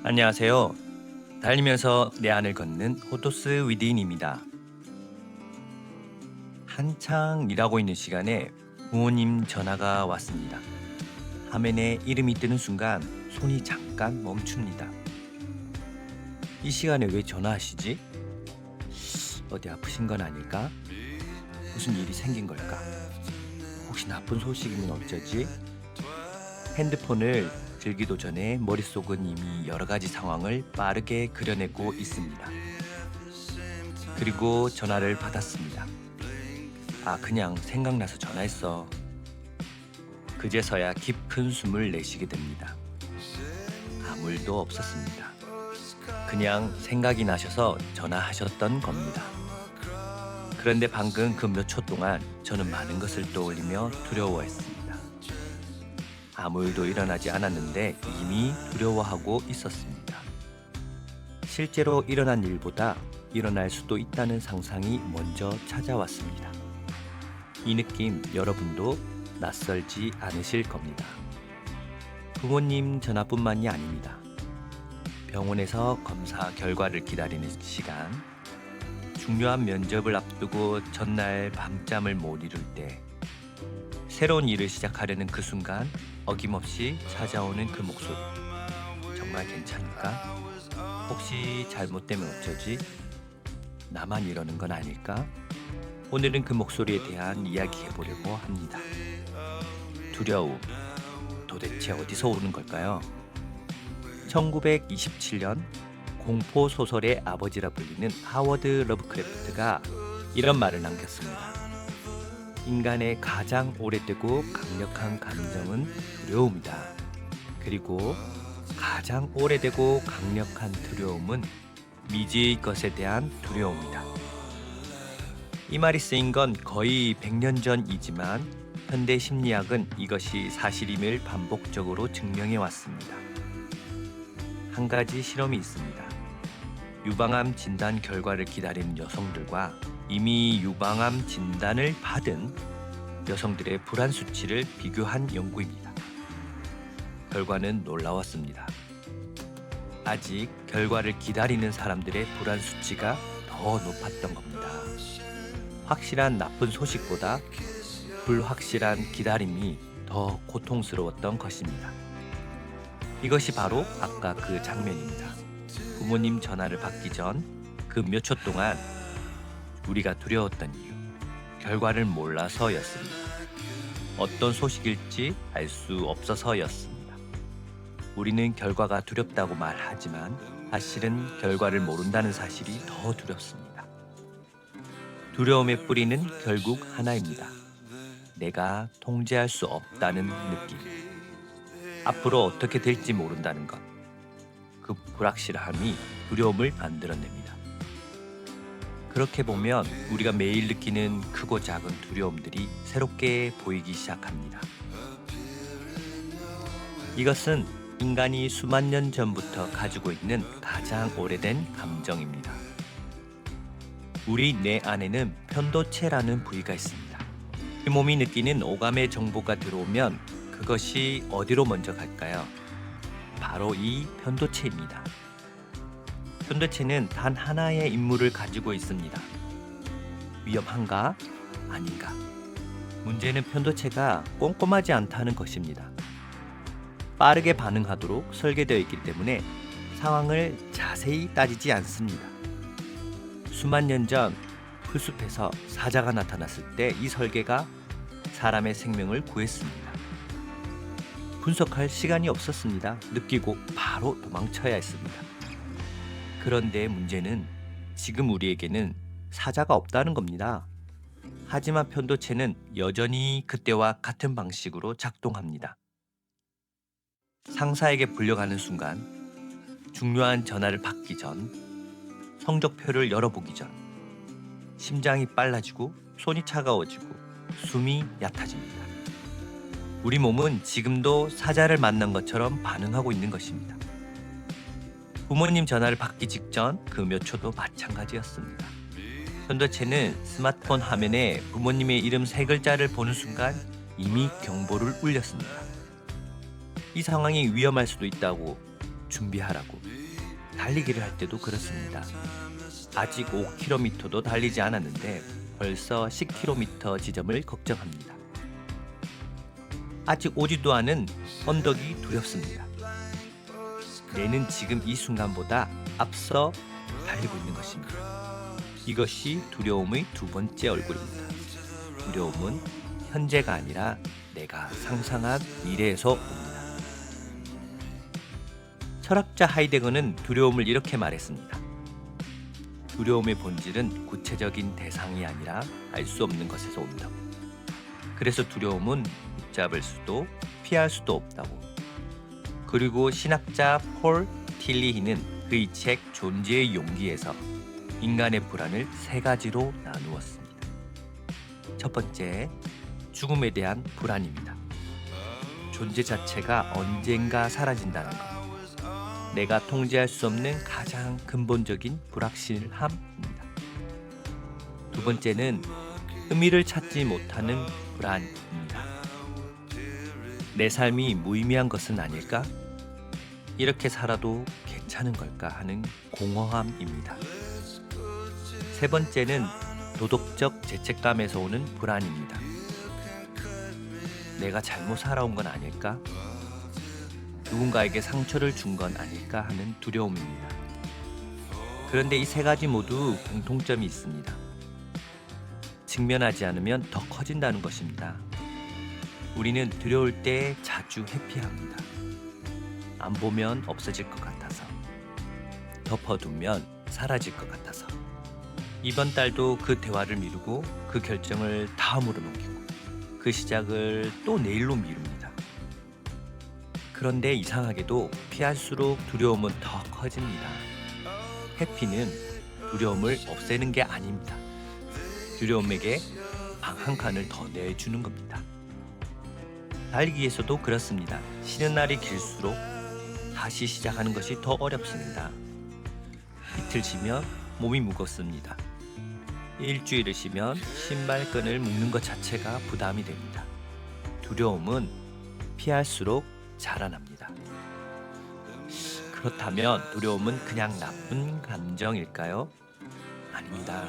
안녕하세요. 달리면서 내 안을 걷는 호토스 위드인입니다. 한창 일하고 있는 시간에 부모님 전화가 왔습니다. 화면에 이름이 뜨는 순간 손이 잠깐 멈춥니다. 이 시간에 왜 전화하시지? 어디 아프신 건 아닐까? 무슨 일이 생긴 걸까? 혹시 나쁜 소식이면 어쩌지? 핸드폰을 들기도 전에 머릿속은 이미 여러 가지 상황을 빠르게 그려내고 있습니다. 그리고 전화를 받았습니다. 그냥 생각나서 전화했어. 그제서야 깊은 숨을 내쉬게 됩니다. 아무 일도 없었습니다. 그냥 생각이 나셔서 전화하셨던 겁니다. 그런데 방금 그 몇 초 동안 저는 많은 것을 떠올리며 두려워했습니다. 아무 일도 일어나지 않았는데 이미 두려워하고 있었습니다. 실제로 일어난 일보다 일어날 수도 있다는 상상이 먼저 찾아왔습니다. 이 느낌 여러분도 낯설지 않으실 겁니다. 부모님 전화뿐만이 아닙니다. 병원에서 검사 결과를 기다리는 시간, 중요한 면접을 앞두고 전날 밤잠을 못 이룰 때, 새로운 일을 시작하려는 그 순간 어김없이 찾아오는 그 목소리. 정말 괜찮을까? 혹시 잘못되면 어쩌지? 나만 이러는 건 아닐까? 오늘은 그 목소리에 대한 이야기 해보려고 합니다. 두려움. 도대체 어디서 오는 걸까요? 1927년 공포 소설의 아버지라 불리는 하워드 러브크래프트가 이런 말을 남겼습니다. 인간의 가장 오래되고 강력한 감정은 두려움이다. 그리고 가장 오래되고 강력한 두려움은 미지의 것에 대한 두려움이다. 이 말이 쓰인 건 거의 100년 전이지만 현대 심리학은 이것이 사실임을 반복적으로 증명해 왔습니다. 한 가지 실험이 있습니다. 유방암 진단 결과를 기다리는 여성들과 이미 유방암 진단을 받은 여성들의 불안 수치를 비교한 연구입니다. 결과는 놀라웠습니다. 아직 결과를 기다리는 사람들의 불안 수치가 더 높았던 겁니다. 확실한 나쁜 소식보다 불확실한 기다림이 더 고통스러웠던 것입니다. 이것이 바로 아까 그 장면입니다. 부모님 전화를 받기 전 그 몇 초 동안 우리가 두려웠던 이유, 결과를 몰라서였습니다. 어떤 소식일지 알 수 없어서였습니다. 우리는 결과가 두렵다고 말하지만 사실은 결과를 모른다는 사실이 더 두렵습니다. 두려움의 뿌리는 결국 하나입니다. 내가 통제할 수 없다는 느낌. 앞으로 어떻게 될지 모른다는 것. 그 불확실함이 두려움을 만들어냅니다. 그렇게 보면 우리가 매일 느끼는 크고 작은 두려움들이 새롭게 보이기 시작합니다. 이것은 인간이 수만 년 전부터 가지고 있는 가장 오래된 감정입니다. 우리 뇌 안에는 편도체라는 부위가 있습니다. 이 몸이 느끼는 오감의 정보가 들어오면 그것이 어디로 먼저 갈까요? 바로 이 편도체입니다. 편도체는 단 하나의 임무를 가지고 있습니다. 위험한가? 아닌가? 문제는 편도체가 꼼꼼하지 않다는 것입니다. 빠르게 반응하도록 설계되어 있기 때문에 상황을 자세히 따지지 않습니다. 수만 년 전 풀숲에서 사자가 나타났을 때 이 설계가 사람의 생명을 구했습니다. 분석할 시간이 없었습니다. 느끼고 바로 도망쳐야 했습니다. 그런데 문제는 지금 우리에게는 사자가 없다는 겁니다. 하지만 편도체는 여전히 그때와 같은 방식으로 작동합니다. 상사에게 불려가는 순간, 중요한 전화를 받기 전, 성적표를 열어보기 전, 심장이 빨라지고 손이 차가워지고 숨이 얕아집니다. 우리 몸은 지금도 사자를 만난 것처럼 반응하고 있는 것입니다. 부모님 전화를 받기 직전 그 몇 초도 마찬가지였습니다. 편도체는 스마트폰 화면에 부모님의 이름 3글자를 보는 순간 이미 경보를 울렸습니다. 이 상황이 위험할 수도 있다고 준비하라고. 달리기를 할 때도 그렇습니다. 아직 5km도 달리지 않았는데 벌써 10km 지점을 걱정합니다. 아직 오지도 않은 언덕이 두렵습니다. 내는 지금 이 순간보다 앞서 달리고 있는 것입니다. 이것이 두려움의 두 번째 얼굴입니다. 두려움은 현재가 아니라 내가 상상한 미래에서 옵니다. 철학자 하이데거는 두려움을 이렇게 말했습니다. 두려움의 본질은 구체적인 대상이 아니라 알 수 없는 것에서 온다고. 그래서 두려움은 붙잡을 수도 피할 수도 없다고. 그리고 신학자 폴 틸리히는 그의 책 존재의 용기에서 인간의 불안을 세 가지로 나누었습니다. 첫 번째, 죽음에 대한 불안입니다. 존재 자체가 언젠가 사라진다는 것. 내가 통제할 수 없는 가장 근본적인 불확실함입니다. 두 번째는 의미를 찾지 못하는 불안입니다. 내 삶이 무의미한 것은 아닐까? 이렇게 살아도 괜찮은 걸까 하는 공허함입니다. 세 번째는 도덕적 죄책감에서 오는 불안입니다. 내가 잘못 살아온 건 아닐까? 누군가에게 상처를 준 건 아닐까 하는 두려움입니다. 그런데 이 세 가지 모두 공통점이 있습니다. 직면하지 않으면 더 커진다는 것입니다. 우리는 두려울 때 자주 회피합니다. 안 보면 없어질 것 같아서, 덮어두면 사라질 것 같아서. 이번 달도 그 대화를 미루고 그 결정을 다음으로 넘기고 그 시작을 또 내일로 미룹니다. 그런데 이상하게도 피할수록 두려움은 더 커집니다. 회피는 두려움을 없애는 게 아닙니다. 두려움에게 방 한 칸을 더 내주는 겁니다. 달리기에서도 그렇습니다. 쉬는 날이 길수록 다시 시작하는 것이 더 어렵습니다. 이틀 쉬면 몸이 무겁습니다. 일주일을 쉬면 신발끈을 묶는 것 자체가 부담이 됩니다. 두려움은 피할수록 자라납니다. 그렇다면 두려움은 그냥 나쁜 감정일까요? 아닙니다.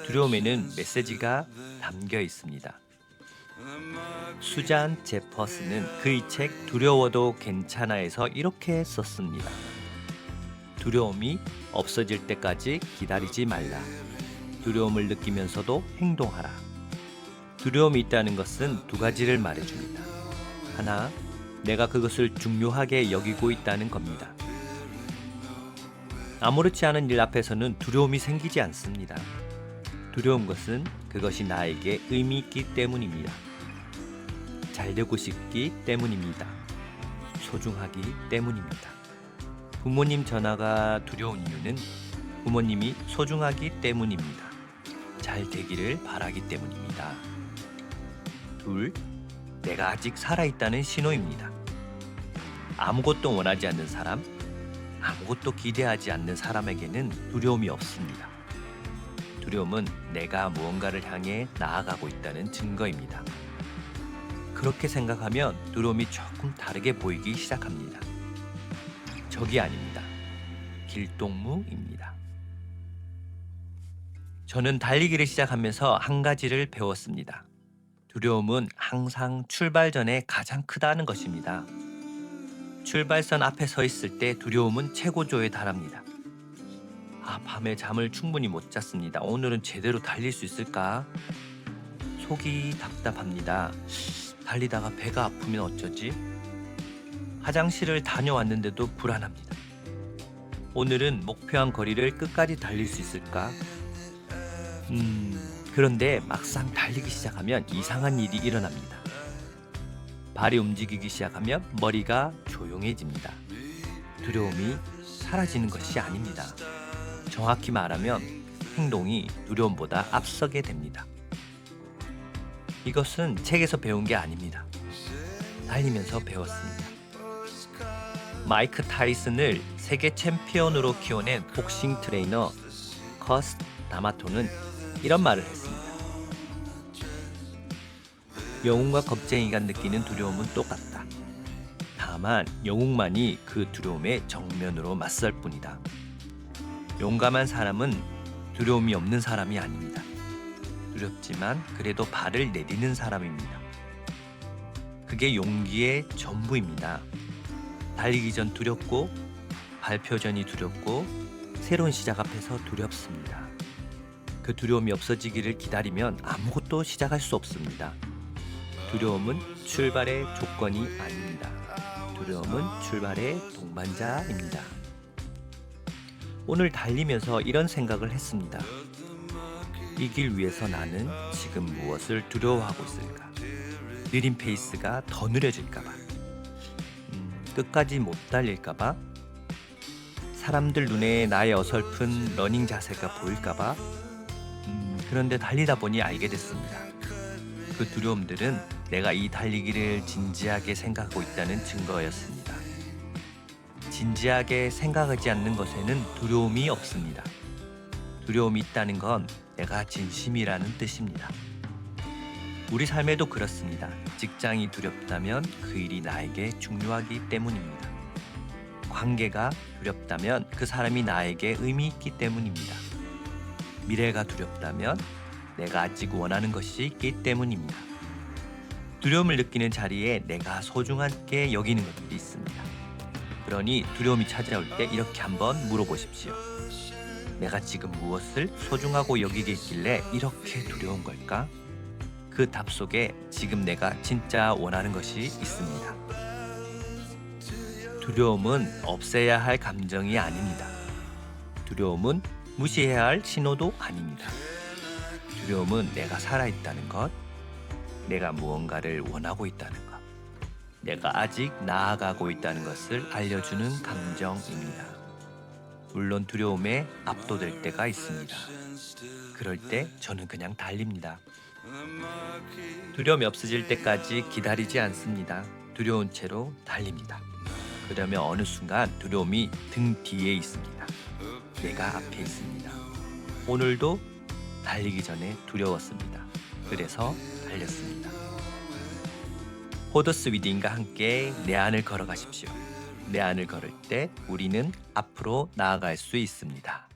두려움에는 메시지가 담겨 있습니다. 수잔 제퍼스는 그의 책 두려워도 괜찮아에서 이렇게 썼습니다. 두려움이 없어질 때까지 기다리지 말라. 두려움을 느끼면서도 행동하라. 두려움이 있다는 것은 두 가지를 말해줍니다. 하나, 내가 그것을 중요하게 여기고 있다는 겁니다. 아무렇지 않은 일 앞에서는 두려움이 생기지 않습니다. 두려운 것은 그것이 나에게 의미 있기 때문입니다. 잘되고 싶기 때문입니다. 소중하기 때문입니다. 부모님 전화가 두려운 이유는 부모님이 소중하기 때문입니다. 잘 되기를 바라기 때문입니다. 둘, 내가 아직 살아있다는 신호입니다. 아무것도 원하지 않는 사람, 아무것도 기대하지 않는 사람에게는 두려움이 없습니다. 두려움은 내가 무언가를 향해 나아가고 있다는 증거입니다. 그렇게 생각하면 두려움이 조금 다르게 보이기 시작합니다. 적이 아닙니다. 길동무입니다. 저는 달리기를 시작하면서 한 가지를 배웠습니다. 두려움은 항상 출발 전에 가장 크다는 것입니다. 출발선 앞에 서 있을 때 두려움은 최고조에 달합니다. 밤에 잠을 충분히 못 잤습니다. 오늘은 제대로 달릴 수 있을까? 속이 답답합니다. 달리다가 배가 아프면 어쩌지? 화장실을 다녀왔는데도 불안합니다. 오늘은 목표한 거리를 끝까지 달릴 수 있을까? 그런데 막상 달리기 시작하면 이상한 일이 일어납니다. 발이 움직이기 시작하면 머리가 조용해집니다. 두려움이 사라지는 것이 아닙니다. 정확히 말하면 행동이 두려움보다 앞서게 됩니다. 이것은 책에서 배운 게 아닙니다. 달리면서 배웠습니다. 마이크 타이슨을 세계 챔피언으로 키워낸 복싱 트레이너 커스 다마토는 이런 말을 했습니다. 영웅과 겁쟁이가 느끼는 두려움은 똑같다. 다만 영웅만이 그 두려움에 정면으로 맞설 뿐이다. 용감한 사람은 두려움이 없는 사람이 아닙니다. 두렵지만 그래도 발을 내디는 사람입니다. 그게 용기의 전부입니다. 달리기 전 두렵고 발표 전이 두렵고 새로운 시작 앞에서 두렵습니다. 그 두려움이 없어지기를 기다리면 아무것도 시작할 수 없습니다. 두려움은 출발의 조건이 아닙니다. 두려움은 출발의 동반자입니다. 오늘 달리면서 이런 생각을 했습니다. 이 길 위에서 나는 지금 무엇을 두려워하고 있을까? 느린 페이스가 더 느려질까봐? 끝까지 못 달릴까봐? 사람들 눈에 나의 어설픈 러닝 자세가 보일까봐? 그런데 달리다 보니 알게 됐습니다. 그 두려움들은 내가 이 달리기를 진지하게 생각하고 있다는 증거였습니다. 진지하게 생각하지 않는 것에는 두려움이 없습니다. 두려움이 있다는 건 내가 진심이라는 뜻입니다. 우리 삶에도 그렇습니다. 직장이 두렵다면 그 일이 나에게 중요하기 때문입니다. 관계가 두렵다면 그 사람이 나에게 의미 있기 때문입니다. 미래가 두렵다면 내가 아직 원하는 것이 있기 때문입니다. 두려움을 느끼는 자리에 내가 소중하게 여기는 것들이 있습니다. 그러니 두려움이 찾아올 때 이렇게 한번 물어보십시오. 내가 지금 무엇을 소중하고 여기게 있길래 이렇게 두려운 걸까? 그 답 속에 지금 내가 진짜 원하는 것이 있습니다. 두려움은 없애야 할 감정이 아닙니다. 두려움은 무시해야 할 신호도 아닙니다. 두려움은 내가 살아있다는 것, 내가 무언가를 원하고 있다는 것, 내가 아직 나아가고 있다는 것을 알려주는 감정입니다. 물론 두려움에 압도될 때가 있습니다. 그럴 때 저는 그냥 달립니다. 두려움이 없어질 때까지 기다리지 않습니다. 두려운 채로 달립니다. 그러면 어느 순간 두려움이 등 뒤에 있습니다. 내가 앞에 있습니다. 오늘도 달리기 전에 두려웠습니다. 그래서 달렸습니다. 호더스 위딩과 함께 내 안을 걸어가십시오. 내 안을 걸을 때 우리는 앞으로 나아갈 수 있습니다.